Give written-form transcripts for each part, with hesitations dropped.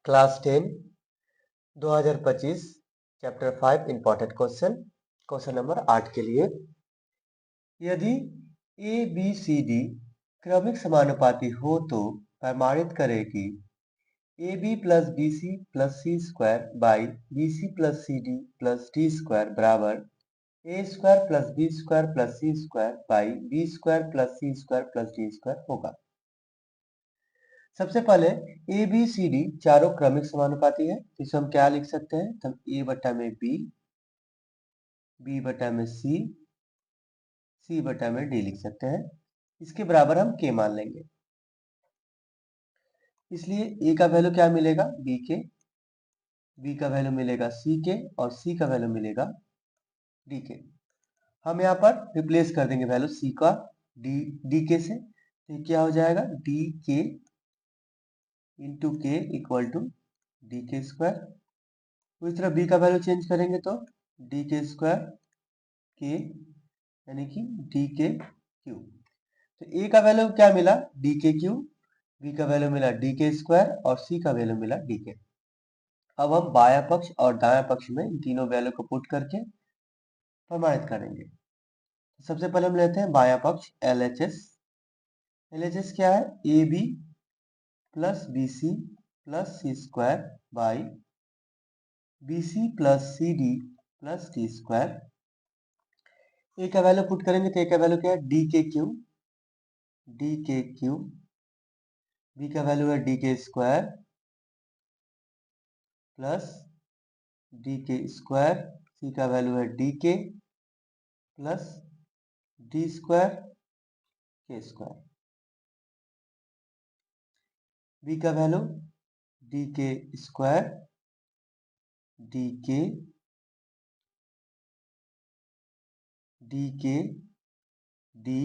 Class 10 2025 chapter 5 important question number 8 के लिए यदि ए बी सी डी क्रमिक समानुपाती हो तो प्रमाणित करें कि A B plus B C plus C square by B C plus C D plus D square बराबर A square plus B square plus C square by B square plus C square plus D square होगा। सबसे पहले A B C D चारों क्रमिक समानुपाती है, इसे हम क्या लिख सकते हैं? तो हम ए बटा में बी बटा में सी बटा में डी लिख सकते हैं। इसके बराबर हम के मान लेंगे, इसलिए ए का वैल्यू क्या मिलेगा? बी के, बी का वैल्यू मिलेगा सी के और सी का वैल्यू मिलेगा डी के। हम यहाँ पर रिप्लेस कर देंगे वैल्यू सी का डी के से, तो क्या हो जाएगा? डी के इंटू के इक्वल टू डी के स्क्वायर। तो इस तरह बी का वैल्यू चेंज करेंगे तो डी के स्क्वायर के यानी कि डी के क्यू। तो ए का वैल्यू क्या मिला? डी के क्यू, बी का वैल्यू मिला डी के स्क्वायर और सी का वैल्यू मिला डी के। अब हम बायां पक्ष और दायां पक्ष में इन तीनों वैल्यू को पुट करके प्रमाणित करेंगे। सबसे पहले हम लेते हैं बायां पक्ष LHS। LHS क्या है? A B plus B C plus C square by B C plus C D plus D square. A का वैल्यू पुट करेंगे तो ए का वैल्यू क्या है? डी के क्यू, बी का वैल्यू है डी के स्क्वायर प्लस डी के स्क्वायर, सी का वैल्यू है डी के प्लस डी स्क्वायर के स्क्वायर। बी का वैल्यू डी के स्क्वायर डी के डी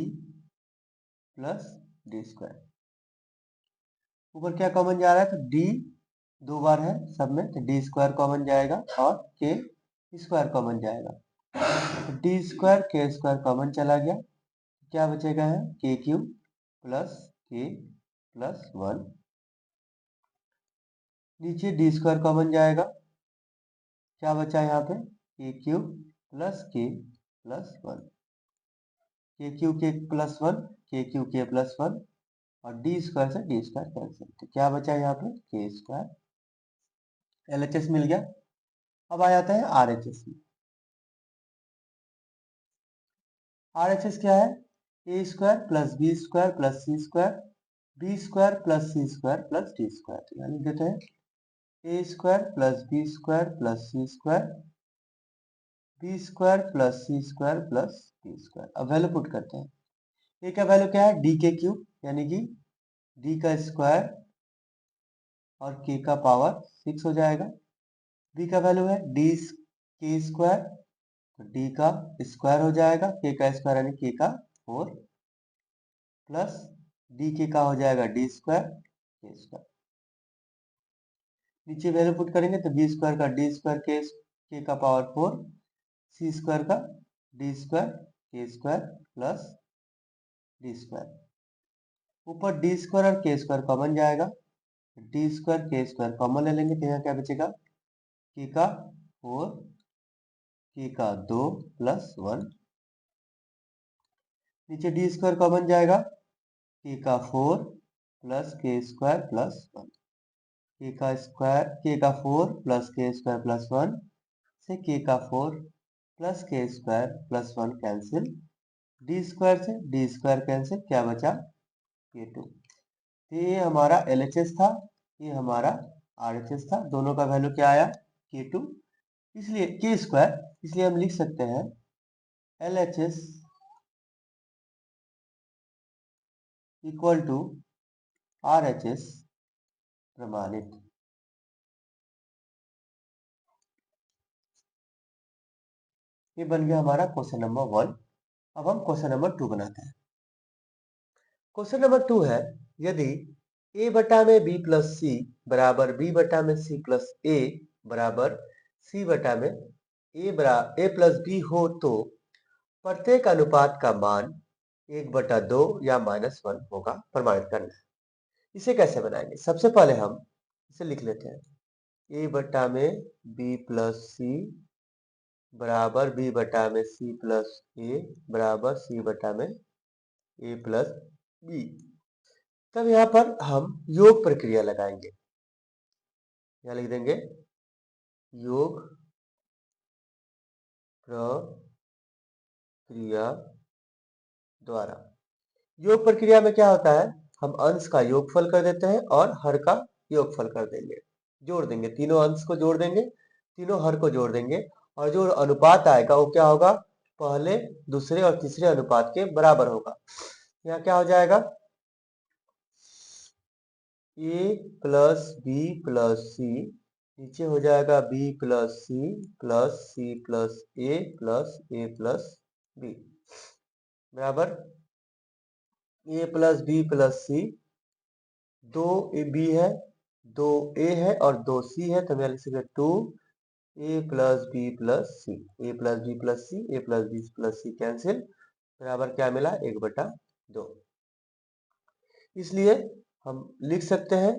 प्लस डी स्क्वायर। ऊपर क्या कॉमन जा रहा है? तो डी दो बार है सब में, तो डी स्क्वायर कॉमन जाएगा और के स्क्वायर कॉमन जाएगा। तो डी स्क्वायर के स्क्वायर कॉमन चला गया, क्या बचेगा? है के क्यू प्लस के प्लस 1। नीचे डी स्क्वायर कॉमन जाएगा, क्या बचा यहाँ पे? के क्यू प्लस के प्लस 1, के क्यू के प्लस 1, के क्यू के प्लस 1 और डी स्क्वायर से डी स्क्वायर कैंसिल, तो क्या बचा यहाँ पे? के स्क्वायर। LHS मिल गया। अब आ जाता है RHS में। RHS क्या है? A square plus B square plus C square, B square plus C square plus D square. तो यानी देते हैं A square plus B square plus C square, B square plus C square plus D square. अब value put करते हैं। ए का value क्या है? डी के क्यूब यानी कि डी का स्क्वायर और के का पावर 6 हो जाएगा। बी का वैल्यू है डी के स्क्वायर, तो डी का स्क्वायर हो जाएगा, के का स्क्वायर यानी के का 4 प्लस डी के का हो जाएगा डी स्क्वायर के स्क्वायर। नीचे वैल्यू पुट करेंगे तो बी स्क्वायर का डी स्क्वायर के का पावर 4, सी स्क्वायर का डी स्क्वायर के स्क्वायर प्लस डी स्क्वायर। ऊपर डी स्क्वायर और के स्क्वायर कॉमन जाएगा, डी स्क्वायर के स्क्वायर कॉमन ले लेंगे तो यहाँ क्या बचेगा? के का 4 के का 2 प्लस 1। नीचे डी स्क्वायर कॉमन जाएगा, के का 4 प्लस के स्क्वायर प्लस 1, के का 4 प्लस के स्क्वायर प्लस 1 से के का 4 प्लस के square plus 1 cancel, D square से डी स्क्वायर कैंसिल, क्या बचा? के 2। तो ये हमारा LHS था, ये हमारा RHS था। दोनों का वैल्यू क्या आया? K2, इसलिए के स्क्वायर, इसलिए हम लिख सकते हैं LHS इक्वल टू RHS प्रमाणित। ये बन गया हमारा क्वेश्चन नंबर 1। अब हम क्वेश्चन नंबर 2 बनाते हैं। क्वेश्चन नंबर 2 है यदि a बटा में b प्लस सी बराबर b बटा में c प्लस a बराबर c बटा में a प्लस b हो तो प्रत्येक अनुपात का मान 1/2 या -1 होगा। प्रमाणित करना है। इसे कैसे बनाएंगे? सबसे पहले हम इसे लिख लेते हैं। ए बटा में बी प्लस सी बराबर बी बटा में सी प्लस ए बराबर सी बटा में ए प्लस बी। तब यहाँ पर हम योग प्रक्रिया लगाएंगे। यहाँ लिख देंगे योग प्रक्रिया द्वारा। योग प्रक्रिया में क्या होता है, हम अंश का योगफल कर देते हैं और हर का योगफल कर देंगे, जोड़ देंगे, तीनों अंश को जोड़ देंगे, तीनों हर को जोड़ देंगे और जो अनुपात आएगा वो क्या होगा, पहले दूसरे और तीसरे अनुपात के बराबर होगा। यहाँ क्या हो जाएगा, ए प्लस बी प्लस सी, नीचे हो जाएगा बी प्लस सी प्लस ए प्लस बी बराबर ए प्लस बी प्लस सी, दो ए बी है, दो ए है और दो सी है, तो मैं लिख सकता 2 ए प्लस बी प्लस सी, ए प्लस बी प्लस सी, ए प्लस बी प्लस सी कैंसिल, बराबर क्या मिला 1/2। इसलिए हम लिख सकते हैं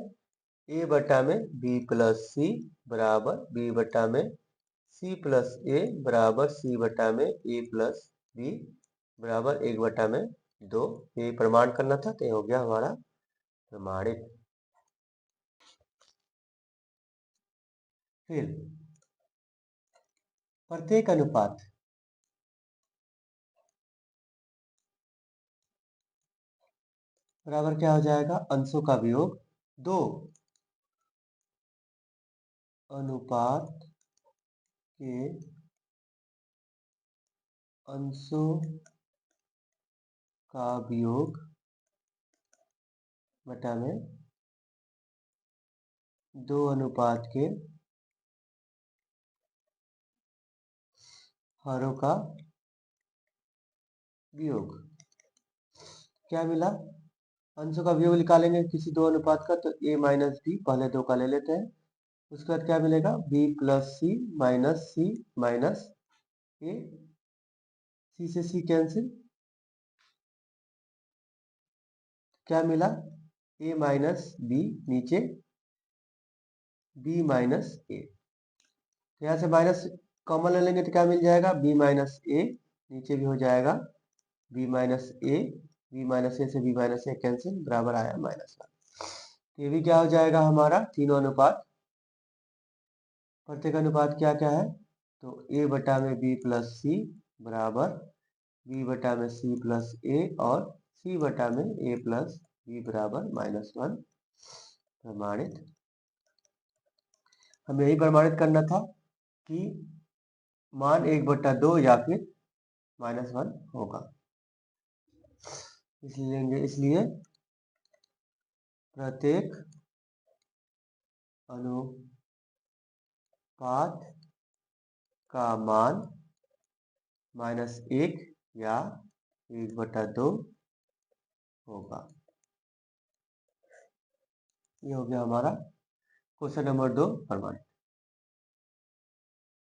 ए बटा में बी प्लस सी बराबर बी बटा में सी प्लस ए बराबर सी बटा में ए प्लस बी बराबर 1/2। ये प्रमाण करना था, तो ये हो गया हमारा प्रमाणित। फिर प्रत्येक अनुपात बराबर क्या हो जाएगा, अंशों का वियोग, दो अनुपात के अंशों का वियोग बटा में दो अनुपात के हरों का वियोग। क्या मिला, अंशों का वियोग निकालेंगे किसी दो अनुपात का, तो a माइनस बी, पहले दो का ले लेते हैं, उसके बाद क्या मिलेगा b प्लस सी माइनस ए, सी से सी कैंसिल, क्या मिला a माइनस बी, नीचे b माइनस ए, यहाँ से माइनस कॉमन ले लेंगे तो क्या मिल जाएगा b माइनस ए, नीचे भी हो जाएगा b माइनस ए, b माइनस ए से b माइनस ए कैंसिल, बराबर आया -1। ये भी क्या हो जाएगा हमारा तीनों अनुपात। प्रत्येक अनुपात क्या क्या है, तो a बटा में b प्लस सी बराबर b बटा में c प्लस ए और c बटा में a प्लस b बराबर -1 प्रमाणित। हमें यही प्रमाणित करना था कि मान 1/2 या फिर -1 होगा, इसलिए प्रत्येक अनुपात का मान -1 या 1/2 होगा। ये हो गया हमारा क्वेश्चन नंबर 2 प्रमाणित।